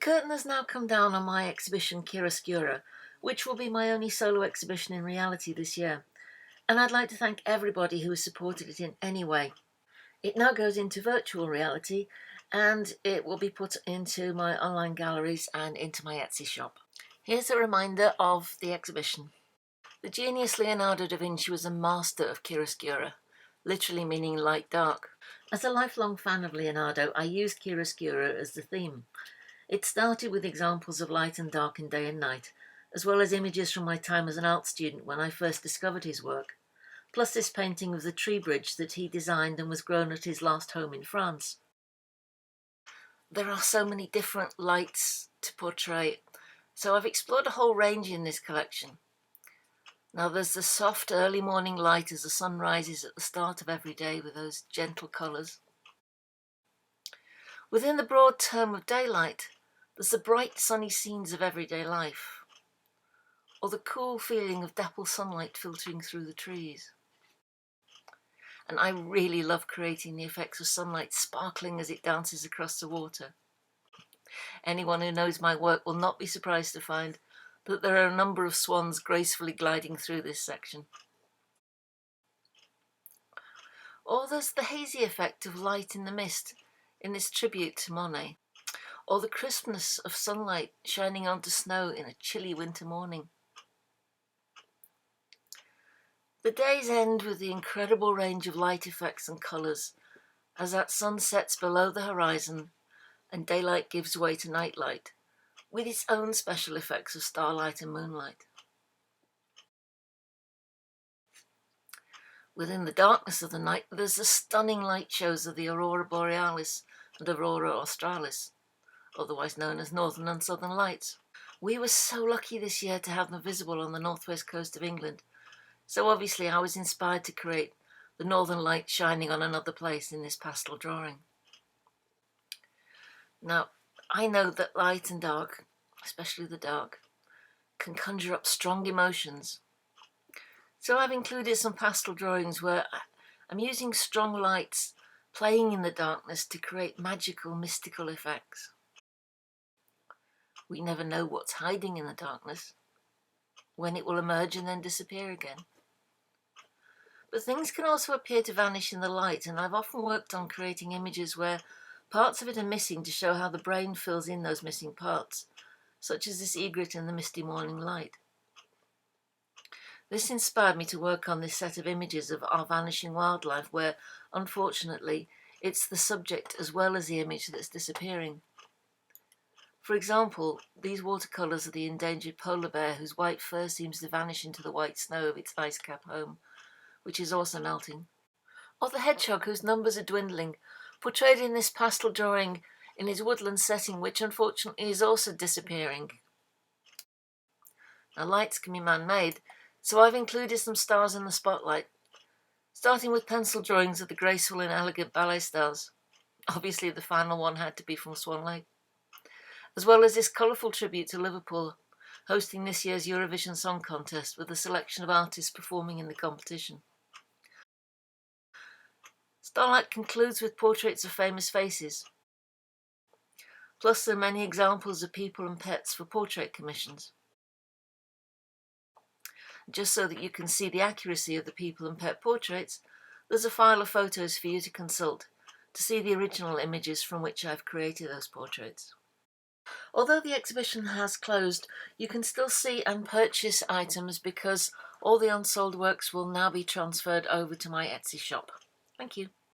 curtain has now come down on my exhibition Chiaroscuro, which will be my only solo exhibition in reality this year, and I'd like to thank everybody who has supported it in any way. It now goes into virtual reality and it will be put into my online galleries and into my Etsy shop. Here's a reminder of the exhibition. The genius Leonardo da Vinci was a master of chiaroscuro, literally meaning light dark. As a lifelong fan of Leonardo, I used chiaroscuro as the theme. It started with examples of light and dark in day and night, as well as images from my time as an art student when I first discovered his work, plus this painting of the tree bridge that he designed and was grown at his last home in France. There are so many different lights to portray, so I've explored a whole range in this collection. Now there's the soft early morning light as the sun rises at the start of every day with those gentle colours. Within the broad term of daylight, there's the bright sunny scenes of everyday life, or the cool feeling of dappled sunlight filtering through the trees. And I really love creating the effects of sunlight sparkling as it dances across the water. Anyone who knows my work will not be surprised to find that there are a number of swans gracefully gliding through this section. Or there's the hazy effect of light in the mist in this tribute to Monet, or the crispness of sunlight shining onto snow in a chilly winter morning. The days end with the incredible range of light effects and colours as that sun sets below the horizon and daylight gives way to nightlight, with its own special effects of starlight and moonlight. Within the darkness of the night, there's the stunning light shows of the aurora borealis and aurora australis, otherwise known as northern and southern lights. We were so lucky this year to have them visible on the northwest coast of England, so obviously I was inspired to create the northern light shining on another place in this pastel drawing. Now, I know that light and dark, especially the dark, can conjure up strong emotions. So I've included some pastel drawings where I'm using strong lights playing in the darkness to create magical, mystical effects. We never know what's hiding in the darkness, when it will emerge and then disappear again. But things can also appear to vanish in the light, and I've often worked on creating images where parts of it are missing to show how the brain fills in those missing parts, such as this egret in the misty morning light. This inspired me to work on this set of images of our vanishing wildlife where, unfortunately, it's the subject as well as the image that's disappearing. For example, these watercolours are the endangered polar bear whose white fur seems to vanish into the white snow of its ice cap home, which is also melting. Or the hedgehog whose numbers are dwindling, portrayed in this pastel drawing in his woodland setting, which unfortunately is also disappearing. Now lights can be man-made, so I've included some stars in the spotlight, starting with pencil drawings of the graceful and elegant ballet stars. Obviously the final one had to be from Swan Lake. As well as this colourful tribute to Liverpool, hosting this year's Eurovision Song Contest with a selection of artists performing in the competition. Starlight concludes with portraits of famous faces. Plus there are many examples of people and pets for portrait commissions. Just so that you can see the accuracy of the people and pet portraits, there's a file of photos for you to consult to see the original images from which I've created those portraits. Although the exhibition has closed, you can still see and purchase items because all the unsold works will now be transferred over to my Etsy shop. Thank you.